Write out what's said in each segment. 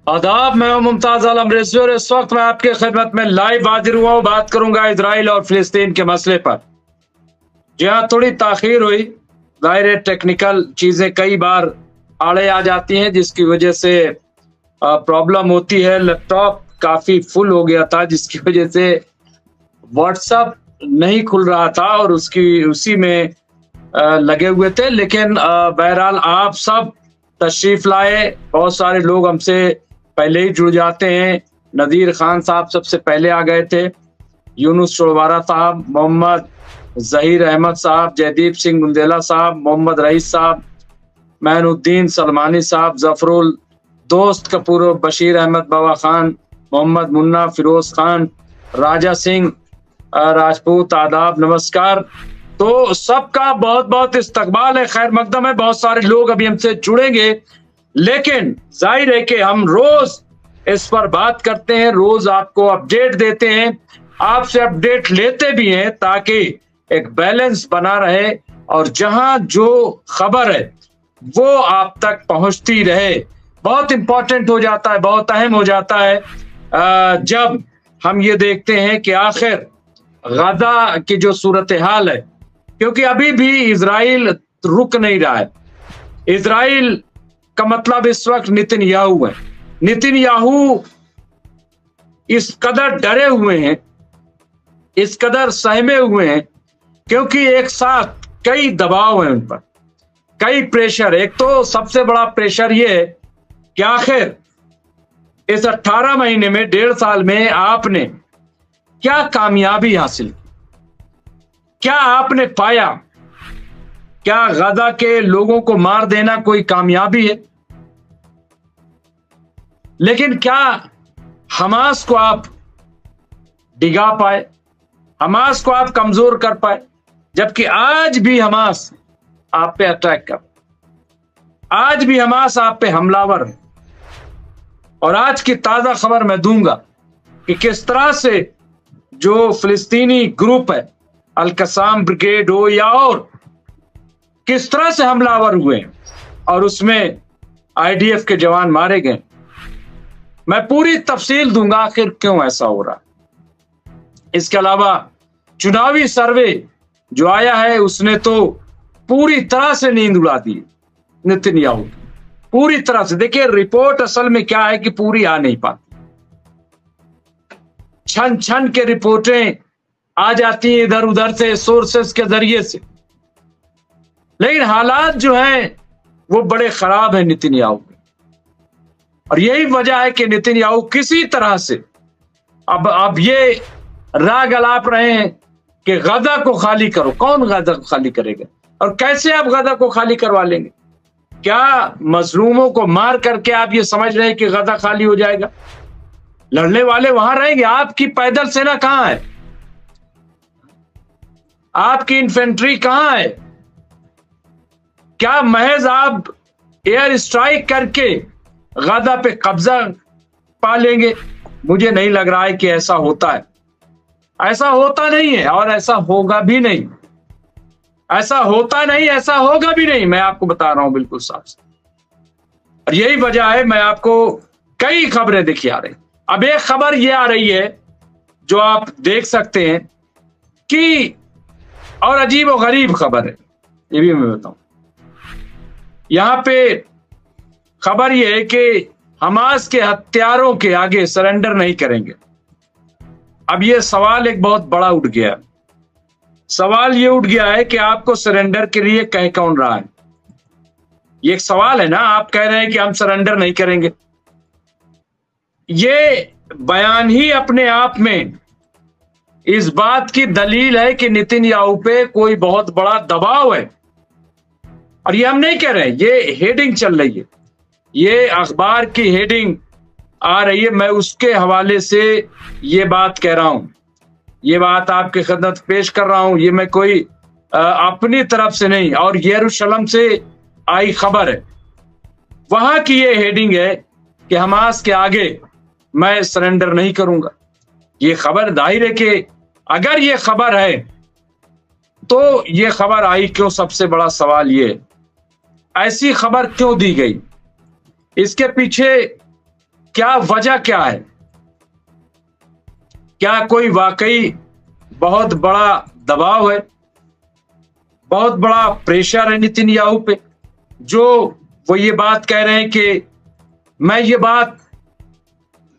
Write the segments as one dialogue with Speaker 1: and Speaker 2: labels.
Speaker 1: आदाब, मैं हूं मुमताज आलम रिजवी और इस वक्त मैं आपके खिदमत में लाइव हाजिर हुआ हूं। बात करूंगा इजराइल और फिलिस्तीन के मसले पर। जहां थोड़ी ताखीर हुई, जाहिर है टेक्निकल चीजें कई बार आड़े आ जाती हैं जिसकी वजह से प्रॉब्लम होती है। लैपटॉप काफी फुल हो गया था जिसकी वजह से व्हाट्सएप नहीं खुल रहा था और उसी में लगे हुए थे। लेकिन बहरहाल आप सब तशरीफ लाए। बहुत सारे लोग हमसे पहले ही जुड़ जाते हैं। नदीर खान साहब सबसे पहले आ गए थे, यूनुस चौड़वारा साहब, मोहम्मद जहीर अहमद साहब, जयदीप सिंह बुंदेला साहब, मोहम्मद रईस साहब, मैनुद्दीन सलमानी साहब, जफरुल दोस्त कपूर, बशीर अहमद बाबा खान, मोहम्मद मुन्ना, फिरोज खान, राजा सिंह राजपूत, आदाब, नमस्कार। तो सबका बहुत बहुत इस्तकबाल है, खैर मकदम है। बहुत सारे लोग अभी हमसे जुड़ेंगे, लेकिन जाहिर है कि हम रोज इस पर बात करते हैं, रोज आपको अपडेट देते हैं, आपसे अपडेट लेते भी हैं ताकि एक बैलेंस बना रहे और जहां जो खबर है वो आप तक पहुंचती रहे। बहुत इंपॉर्टेंट हो जाता है, बहुत अहम हो जाता है जब हम ये देखते हैं कि आखिर गजा की जो सूरत हाल है, क्योंकि अभी भी इजराइल रुक नहीं रहा है। इजराइल का मतलब इस वक्त नेतन्याहू है। नेतन्याहू इस कदर डरे हुए हैं, इस कदर सहमे हुए हैं, क्योंकि एक साथ कई दबाव हैं उन पर, कई प्रेशर। एक तो सबसे बड़ा प्रेशर ये है कि आखिर इस 18 महीने में, 1.5 साल में आपने क्या कामयाबी हासिल की, क्या आपने पाया? क्या गजा के लोगों को मार देना कोई कामयाबी है? लेकिन क्या हमास को आप डिगा पाए, हमास को आप कमजोर कर पाए? जबकि आज भी हमास आप पे अटैक कर, आज भी हमास आप पे हमलावर है। और आज की ताजा खबर मैं दूंगा कि किस तरह से जो फिलिस्तीनी ग्रुप है, अल-कसाम ब्रिगेड हो या और, किस तरह से हमलावर हुए और उसमें आईडीएफ के जवान मारे गए। मैं पूरी तफसील दूंगा आखिर क्यों ऐसा हो रहा है। इसके अलावा चुनावी सर्वे जो आया है उसने तो पूरी तरह से नींद उड़ा दी नेतन्याहू, पूरी तरह से। देखिए रिपोर्ट असल में क्या है कि पूरी आ नहीं पाती, छन छन के रिपोर्टें आ जाती हैं इधर उधर से, सोर्सेस के जरिए से। लेकिन हालात जो हैं वो बड़े खराब हैं नेतन्याहू के, और यही वजह है कि नेतन्याहू किसी तरह से अब ये राग अलाप रहे हैं कि गजा को खाली करो। कौन गजा को खाली करेगा और कैसे आप गजा को खाली करवा लेंगे? क्या मजलूमों को मार करके आप ये समझ रहे हैं कि गजा खाली हो जाएगा? लड़ने वाले वहां रहेंगे। आपकी पैदल सेना कहां है? आपकी इन्फेंट्री कहां है? क्या महज आप एयर स्ट्राइक करके गजा पे कब्जा पा लेंगे? मुझे नहीं लग रहा है कि ऐसा होता है। ऐसा होता नहीं है और ऐसा होगा भी नहीं। ऐसा होता नहीं, ऐसा होगा भी नहीं, मैं आपको बता रहा हूं बिल्कुल साफ साफ। और यही वजह है मैं आपको कई खबरें दिखी आ रही। अब एक खबर ये आ रही है जो आप देख सकते हैं कि, और अजीब और गरीब खबर है, ये भी मैं बताऊं। यहां पे खबर ये है कि हमास के हत्यारों के आगे सरेंडर नहीं करेंगे। अब ये सवाल एक बहुत बड़ा उठ गया। सवाल ये उठ गया है कि आपको सरेंडर के लिए कह कौन रहा है? ये एक सवाल है ना। आप कह रहे हैं कि हम सरेंडर नहीं करेंगे। ये बयान ही अपने आप में इस बात की दलील है कि नेतन्याहू पे कोई बहुत बड़ा दबाव है। और ये हम नहीं कह रहे हैं, ये हेडिंग चल रही है, ये अखबार की हेडिंग आ रही है। मैं उसके हवाले से ये बात कह रहा हूं, ये बात आपके खिदमत पेश कर रहा हूं। ये मैं कोई अपनी तरफ से नहीं, और यरूशलेम से आई खबर है, वहां की ये हेडिंग है कि हमास के आगे मैं सरेंडर नहीं करूंगा। ये खबर जाहिर है कि अगर ये खबर है तो ये खबर आई क्यों? सबसे बड़ा सवाल ये, ऐसी खबर क्यों दी गई? इसके पीछे क्या वजह क्या है? क्या कोई वाकई बहुत बड़ा दबाव है, बहुत बड़ा प्रेशर है नेतन्याहू पे, जो वो ये बात कह रहे हैं कि मैं ये बात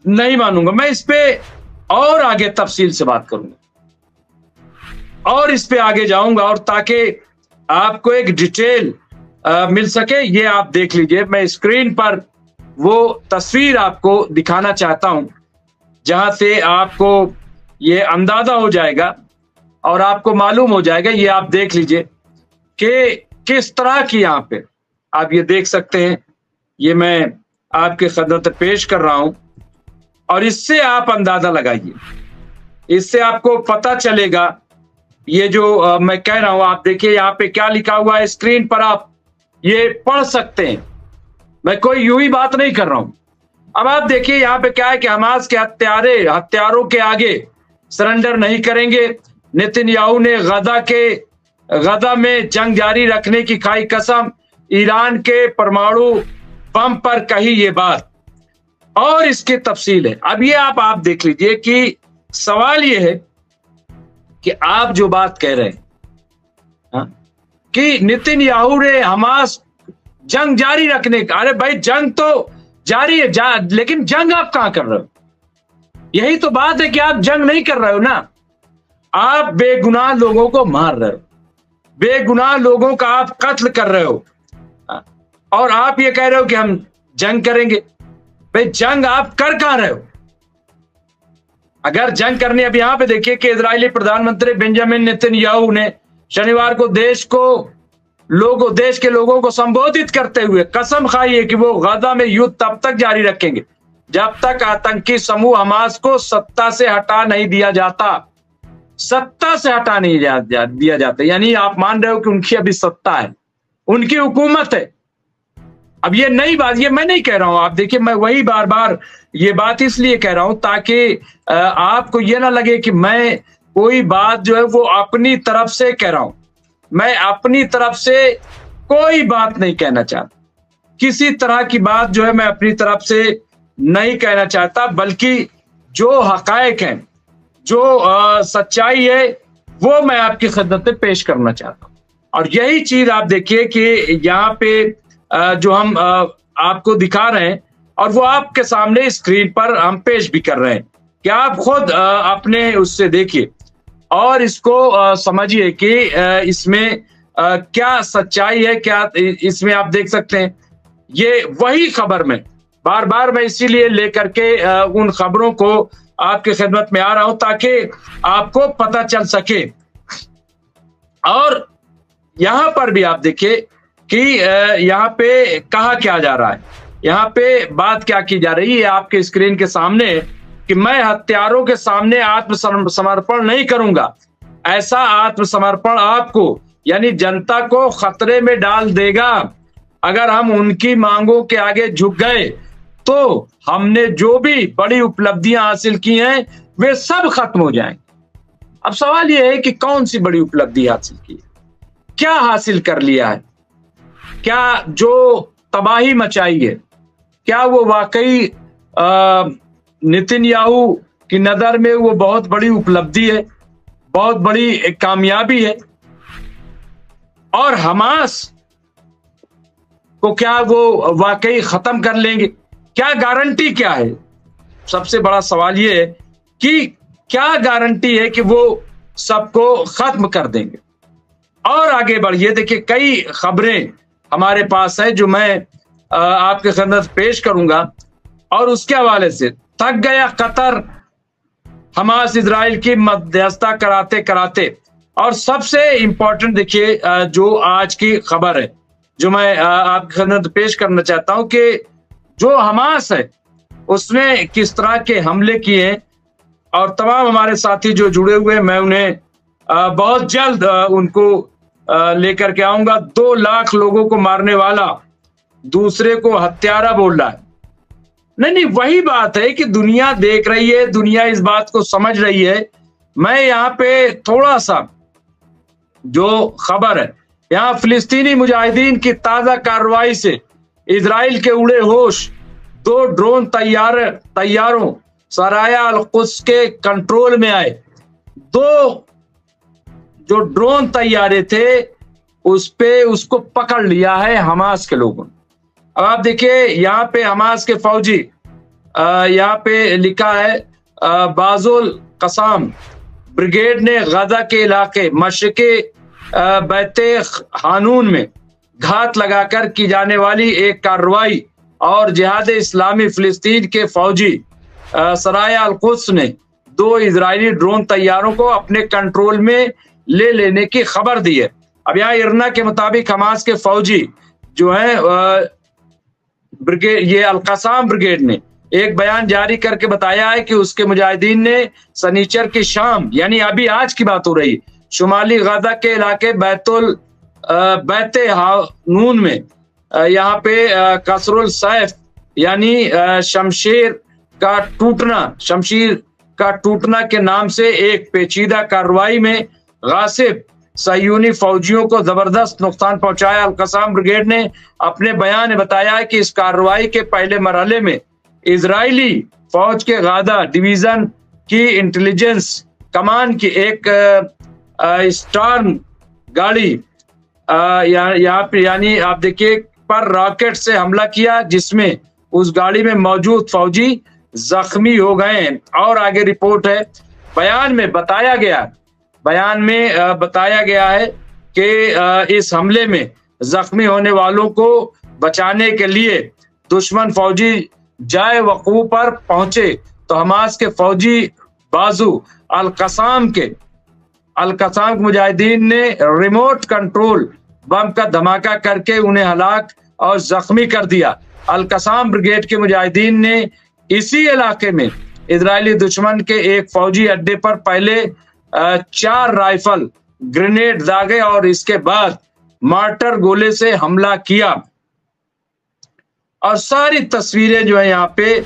Speaker 1: नहीं मानूंगा, मैं इस पे और आगे तफसील से बात करूंगा और इस पे आगे जाऊंगा, और ताकि आपको एक डिटेल मिल सके। ये आप देख लीजिए, मैं स्क्रीन पर वो तस्वीर आपको दिखाना चाहता हूं जहां से आपको ये अंदाजा हो जाएगा और आपको मालूम हो जाएगा। ये आप देख लीजिए कि किस तरह की यहाँ पे आप ये देख सकते हैं। ये मैं आपके खिदमत में पेश कर रहा हूं और इससे आप अंदाजा लगाइए, इससे आपको पता चलेगा। ये जो मैं कह रहा हूं, आप देखिए यहाँ पे क्या लिखा हुआ है स्क्रीन पर, आप ये पढ़ सकते हैं। मैं कोई यूं ही बात नहीं कर रहा हूं। अब आप देखिए यहाँ पे क्या है कि हमास के हत्यारों के आगे सरेंडर नहीं करेंगे। नेतन्याहू ने गजा में जंग जारी रखने की खाई कसम, ईरान के परमाणु बम पर कही ये बात, और इसकी तफसील है। अब ये आप देख लीजिए कि सवाल ये है कि आप जो बात कह रहे हैं कि नेतन्याहू ने हमास जंग जारी रखने का, अरे भाई जंग तो जारी है, लेकिन जंग आप कहां कर रहे हो? यही तो बात है कि आप जंग नहीं कर रहे हो ना, आप बेगुनाह लोगों को मार रहे हो, बेगुनाह लोगों का आप कत्ल कर रहे हो, और आप ये कह रहे हो कि हम जंग करेंगे। भाई जंग आप कर कहां रहे हो? अगर जंग करनी, अब यहां पे देखिए कि इजरायली प्रधानमंत्री बेंजामिन नेतन्याहू ने शनिवार को देश के लोगों को संबोधित करते हुए कसम खाई है कि वो गजा में युद्ध तब तक जारी रखेंगे जब तक आतंकी समूह हमास को सत्ता से हटा नहीं दिया जाता। सत्ता से हटा नहीं दिया जाता, यानी आप मान रहे हो कि उनकी अभी सत्ता है, उनकी हुकूमत है। अब ये नई बात, ये मैं नहीं कह रहा हूं, आप देखिए मैं वही बार बार ये बात इसलिए कह रहा हूं ताकि आपको ये ना लगे कि मैं कोई बात जो है वो अपनी तरफ से कह रहा हूं। मैं अपनी तरफ से कोई बात नहीं कहना चाहता, किसी तरह की बात जो है मैं अपनी तरफ से नहीं कहना चाहता, बल्कि जो हकायक हैं, जो सच्चाई है, वो मैं आपकी खिदमत में पेश करना चाहता हूं। और यही चीज आप देखिए कि यहाँ पे जो हम आपको दिखा रहे हैं और वो आपके सामने स्क्रीन पर हम पेश भी कर रहे हैं कि आप खुद अपने उससे देखिए और इसको समझिए कि इसमें क्या सच्चाई है, क्या इसमें आप देख सकते हैं। ये वही खबर में बार बार मैं इसीलिए लेकर के उन खबरों को आपकी खिदमत में आ रहा हूं ताकि आपको पता चल सके। और यहां पर भी आप देखिए कि यहाँ पे कहा क्या जा रहा है, यहाँ पे बात क्या की जा रही है आपके स्क्रीन के सामने कि मैं हत्यारों के सामने आत्मसमर्पण नहीं करूंगा। ऐसा आत्मसमर्पण आपको यानी जनता को खतरे में डाल देगा। अगर हम उनकी मांगों के आगे झुक गए तो हमने जो भी बड़ी उपलब्धियां हासिल की हैं वे सब खत्म हो जाएंगे। अब सवाल यह है कि कौन सी बड़ी उपलब्धि हासिल की है, क्या हासिल कर लिया है, क्या जो तबाही मचाई है, क्या वो वाकई नेतन्याहू की नजर में वो बहुत बड़ी उपलब्धि है, बहुत बड़ी कामयाबी है? और हमास को क्या वो वाकई खत्म कर लेंगे? क्या गारंटी क्या है? सबसे बड़ा सवाल ये है कि क्या गारंटी है कि वो सबको खत्म कर देंगे? और आगे बढ़िए, देखिए कई खबरें हमारे पास है जो मैं आपके खिदमत पेश करूंगा और उसके हवाले से थक गया कतर हमास इजराइल की मध्यस्थता कराते कराते। और सबसे इंपॉर्टेंट देखिए जो आज की खबर है जो मैं आपकी खिदमत पेश करना चाहता हूं कि जो हमास है उसने किस तरह के हमले किए और तमाम हमारे साथी जो जुड़े हुए, मैं उन्हें बहुत जल्द उनको लेकर के आऊंगा। 2 लाख लोगों को मारने वाला दूसरे को हत्यारा बोल रहा है। नहीं, वही बात है कि दुनिया देख रही है, दुनिया इस बात को समझ रही है। मैं यहाँ पे थोड़ा सा जो खबर है, यहाँ फिलिस्तीनी मुजाहिदीन की ताजा कार्रवाई से इजराइल के उड़े होश, 2 ड्रोन तैयारों सराया अल कुद्स के कंट्रोल में आए। 2 जो ड्रोन तैयारे थे उसको पकड़ लिया है हमास के लोगों ने। अब आप देखिए यहाँ पे हमास के फौजी, यहाँ पे लिखा है बाजुल कसाम ब्रिगेड ने गजा के इलाके मशरिकी बैते हानून में घात लगाकर की जाने वाली एक कार्रवाई और जिहाद इस्लामी फिलिस्तीन के फौजी सराया अल कुद्स ने 2 इजरायली ड्रोन तैयारों को अपने कंट्रोल में ले लेने की खबर दी है। अब यहाँ इरना के मुताबिक हमास के फौजी जो है ब्रिगेड, ये अल कसाम ब्रिगेड ने एक बयान जारी करके बताया है कि उसके मुजाहिदीन ने सनीचर की शाम, यानी अभी आज की बात हो रही, शुमाली गजा के इलाके बैते हानून में यहाँ पे कसरुल सैफ यानी शमशीर का टूटना के नाम से एक पेचीदा कार्रवाई में गासिब सयूनी फौजियों को जबरदस्त नुकसान पहुंचाया। अल कसाम ब्रिगेड ने अपने बयान में बताया है कि इस कार्रवाई के पहले मरहले में इजरायली फौज के गादा डिवीजन की इंटेलिजेंस कमान की एक स्टॉर्म गाड़ी यहाँ पे, यानी आप देखिए, पर रॉकेट से हमला किया, जिसमें उस गाड़ी में मौजूद फौजी जख्मी हो गए हैं। और आगे रिपोर्ट है, बयान में बताया गया है कि इस हमले में जख्मी होने वालों को बचाने के लिए दुश्मन फौजी जाए वकू पर पहुंचे तो हमास के फौजी बाजू अल कसाम के मुजाहिदीन ने रिमोट कंट्रोल बम का धमाका करके उन्हें हलाक और जख्मी कर दिया। अल कसाम ब्रिगेड के मुजाहिदीन ने इसी इलाके में इजरायली दुश्मन के एक फौजी अड्डे पर पहले 4 राइफल ग्रेनेड दागे और इसके बाद मार्टर गोले से हमला किया। और सारी तस्वीरें जो है यहाँ पे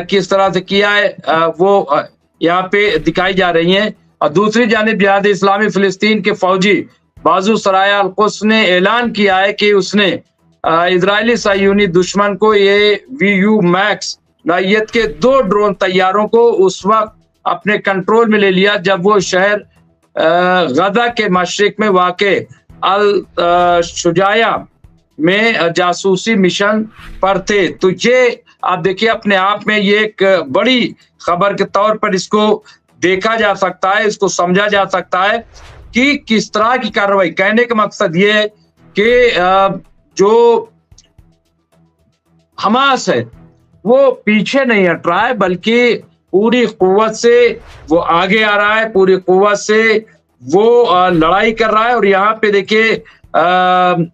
Speaker 1: किस तरह से किया है वो यहाँ पे दिखाई जा रही हैं। और दूसरी जानिब जिहाद इस्लामी फिलिस्तीन के फौजी बाजू सराया अल कुद्स ने ऐलान किया है कि उसने इजरायली सायूनी दुश्मन को ये VU मैक्स नौइयत के 2 ड्रोन तैयारों को उस वक्त अपने कंट्रोल में ले लिया जब वो शहर गजा के मशरिक में वाक़े अल शुजाया में जासूसी मिशन पर थे। तो ये आप देखिए, अपने आप में ये एक बड़ी खबर के तौर पर इसको देखा जा सकता है, इसको समझा जा सकता है कि किस तरह की कार्रवाई। कहने का मकसद ये है कि जो हमास है वो पीछे नहीं हट रहा है, बल्कि पूरी कुव्वत से वो आगे आ रहा है, पूरी कुव्वत से वो लड़ाई कर रहा है। और यहाँ पे देखिए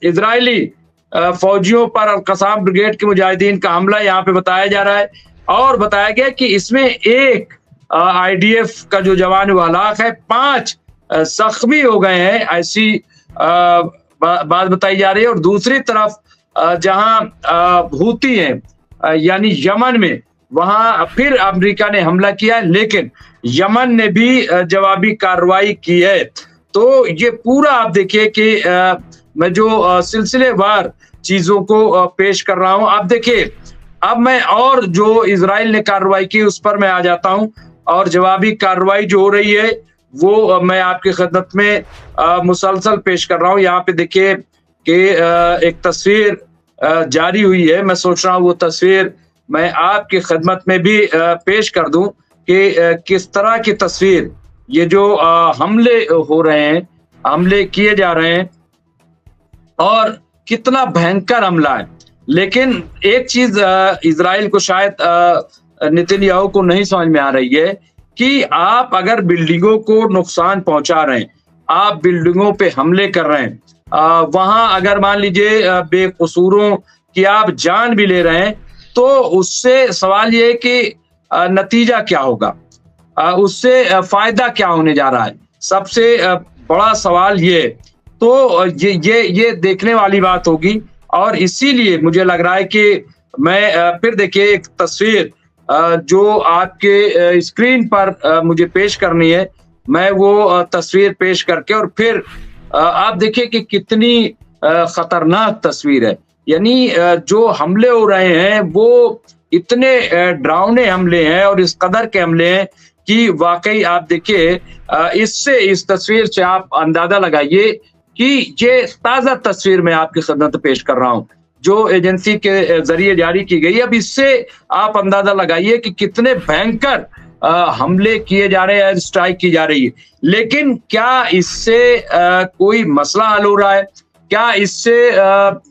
Speaker 1: इजरायली फौजियों पर अल कसाम ब्रिगेड के मुजाहिदीन का हमला यहाँ पे बताया जा रहा है। और बताया गया कि इसमें एक IDF का जो जवान वो हलाक है, 5 जख्मी हो गए हैं, ऐसी बात बताई जा रही है। और दूसरी तरफ जहां हूती हैं यानी यमन में, वहां फिर अमेरिका ने हमला किया, लेकिन यमन ने भी जवाबी कार्रवाई की है। तो ये पूरा आप देखिए कि मैं जो सिलसिलेवार चीजों को पेश कर रहा हूं। आप देखिए, अब मैं और जो इजराइल ने कार्रवाई की उस पर मैं आ जाता हूं, और जवाबी कार्रवाई जो हो रही है वो मैं आपकी खिदमत में मुसलसल पेश कर रहा हूं। यहाँ पे देखिए कि एक तस्वीर जारी हुई है, मैं सोच रहा हूँ वो तस्वीर मैं आपकी खिदमत में भी पेश कर दूं कि किस तरह की तस्वीर, ये जो हमले हो रहे हैं, हमले किए जा रहे हैं और कितना भयंकर हमला है। लेकिन एक चीज इजराइल को शायद नेतन्याहू को नहीं समझ में आ रही है कि आप अगर बिल्डिंगों को नुकसान पहुंचा रहे हैं, आप बिल्डिंगों पे हमले कर रहे हैं, वहां अगर मान लीजिए बेकसूरों की आप जान भी ले रहे हैं, तो उससे सवाल ये है कि नतीजा क्या होगा, उससे फायदा क्या होने जा रहा है। सबसे बड़ा सवाल ये, तो ये देखने वाली बात होगी। और इसीलिए मुझे लग रहा है कि मैं फिर देखिए एक तस्वीर जो आपके स्क्रीन पर मुझे पेश करनी है, मैं वो तस्वीर पेश करके और फिर आप देखिए कि कितनी खतरनाक तस्वीर है। यानी जो हमले हो रहे हैं वो इतने डरावने हमले हैं और इस कदर के हमले हैं कि वाकई आप देखिए, इससे, इस तस्वीर से आप अंदाजा लगाइए कि ये ताजा तस्वीर मैं आपकी खिदमत पेश कर रहा हूं जो एजेंसी के जरिए जारी की गई। अब इससे आप अंदाजा लगाइए कि कितने भयंकर हमले किए जा रहे हैं, स्ट्राइक की जा रही है। लेकिन क्या इससे कोई मसला हल हो रहा है? क्या इससे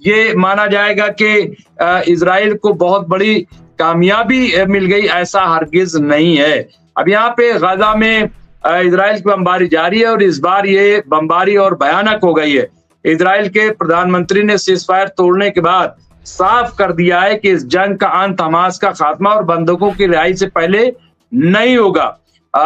Speaker 1: ये माना जाएगा कि इजराइल को बहुत बड़ी कामयाबी मिल गई? ऐसा हरगिज नहीं है। अब यहाँ पे गाजा में इजराइल की बमबारी जारी है और इस बार ये बमबारी और भयानक हो गई है। इजराइल के प्रधानमंत्री ने सीजफायर तोड़ने के बाद साफ कर दिया है कि इस जंग का अंत हमास का खात्मा और बंधकों की रिहाई से पहले नहीं होगा।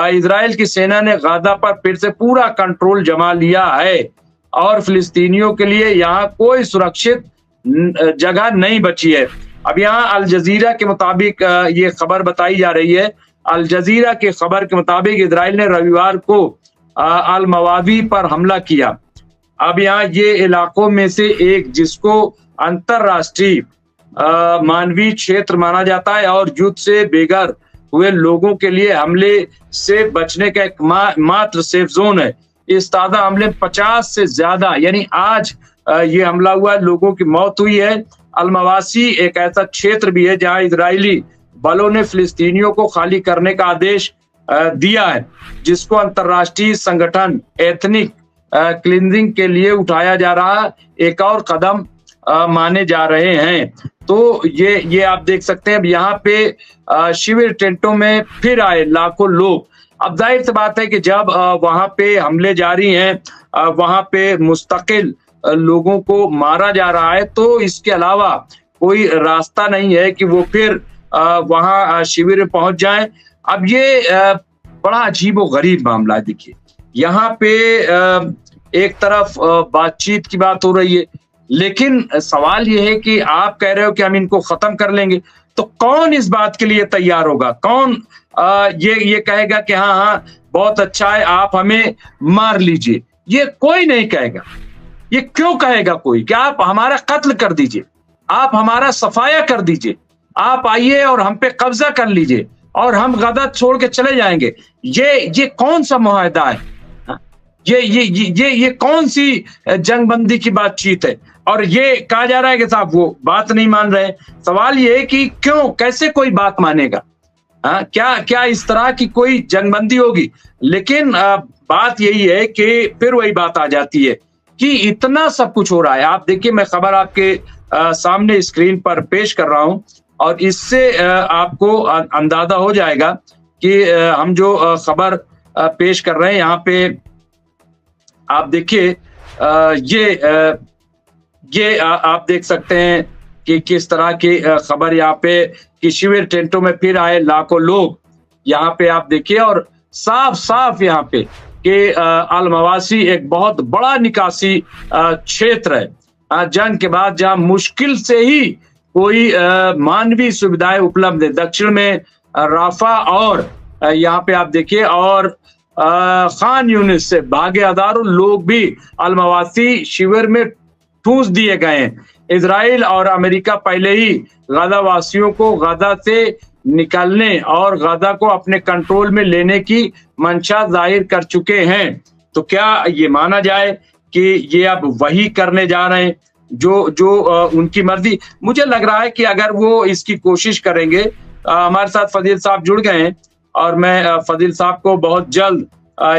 Speaker 1: इजराइल की सेना ने गाजा पर फिर से पूरा कंट्रोल जमा लिया है और फिलिस्तीनियों के लिए यहाँ कोई सुरक्षित जगह नहीं बची है। अब यहाँ अल जजीरा के मुताबिक ये खबर बताई जा रही है। अल जजीरा की खबर के मुताबिक इजराइल ने रविवार को अल मवादी पर हमला किया। अब यहाँ ये इलाकों में से एक जिसको अंतरराष्ट्रीय मानवीय क्षेत्र माना जाता है और युद्ध से बेघर हुए लोगों के लिए हमले से बचने का एक मात्र सेफ जोन है। इस ताजा हमले में 50 से ज्यादा, यानी आज ये हमला हुआ, लोगों की मौत हुई है। अलमवासी एक ऐसा क्षेत्र भी है जहां इजरायली बलों ने फिलिस्तीनियों को खाली करने का आदेश दिया है, जिसको अंतरराष्ट्रीय संगठन एथनिक क्लींजिंग के लिए उठाया जा रहा एक और कदम माने जा रहे हैं। तो ये आप देख सकते हैं। अब यहाँ पे शिविर टेंटों में फिर आए लाखों लोग। अब जाहिर सी बात है कि जब वहां पे हमले जारी हैं, वहां पे मुस्तकिल लोगों को मारा जा रहा है, तो इसके अलावा कोई रास्ता नहीं है कि वो फिर वहां शिविर में पहुंच जाएं। अब ये बड़ा अजीब व गरीब मामला है। देखिए, यहाँ पे एक तरफ बातचीत की बात हो रही है, लेकिन सवाल ये है कि आप कह रहे हो कि हम इनको खत्म कर लेंगे, तो कौन इस बात के लिए तैयार होगा? कौन ये कहेगा कि हाँ हाँ बहुत अच्छा है, आप हमें मार लीजिए? ये कोई नहीं कहेगा। ये क्यों कहेगा कोई कि आप हमारा कत्ल कर दीजिए, आप हमारा सफाया कर दीजिए, आप आइए और हम पे कब्जा कर लीजिए और हम गाजा छोड़ के चले जाएंगे? ये कौन सा मुआहदा है? ये कौन सी जंगबंदी की बातचीत है? और ये कहा जा रहा है कि साहब वो बात नहीं मान रहे। सवाल ये है कि क्यों, कैसे कोई बात मानेगा? क्या इस तरह की कोई जंगबंदी होगी? लेकिन बात यही है कि फिर वही बात आ जाती है कि इतना सब कुछ हो रहा है। आप देखिए, मैं खबर आपके सामने स्क्रीन पर पेश कर रहा हूं और इससे आपको अंदाजा हो जाएगा कि हम जो खबर पेश कर रहे हैं, यहाँ पे आप देखिए, ये आप देख सकते हैं कि किस तरह की खबर यहाँ पे कि शिविर टेंटों में फिर आए लाखों लोग। यहाँ पे आप देखिए, और साफ साफ यहाँ पे कि अल मवासी एक बहुत बड़ा निकासी क्षेत्र है जंग के बाद, जहाँ मुश्किल से ही कोई मानवीय सुविधाएं उपलब्ध है। दक्षिण में राफा और यहाँ पे आप देखिए, और खान यूनिस से भागे हजारों लोग भी अल मवासी शिविर में ठूंस दिए गए हैं। इजराइल और अमेरिका पहले ही गाजा वासियों को गाजा से निकलने और गाजा को अपने कंट्रोल में लेने की मंशा जाहिर कर चुके हैं। तो क्या ये माना जाए कि ये अब वही करने जा रहे हैं जो उनकी मर्जी? मुझे लग रहा है कि अगर वो इसकी कोशिश करेंगे, हमारे साथ फजील साहब जुड़ गए हैं और मैं फजील साहब को बहुत जल्द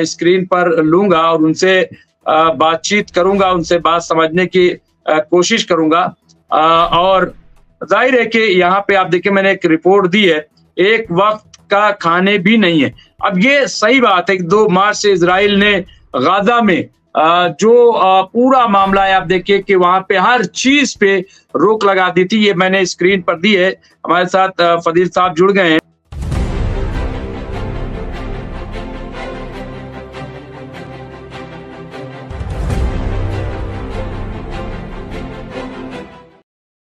Speaker 1: स्क्रीन पर लूंगा और उनसे बातचीत करूंगा, उनसे बात समझने की कोशिश करूंगा। और जाहिर है कि यहाँ पे आप देखिए, मैंने एक रिपोर्ट दी है, एक वक्त का खाने भी नहीं है। अब ये सही बात है कि 2 मार्च से इजराइल ने गाजा में जो पूरा मामला है, आप देखिए कि वहां पे हर चीज पे रोक लगा दी थी। ये मैंने स्क्रीन पर दी है। हमारे साथ फजील साहब जुड़ गए हैं।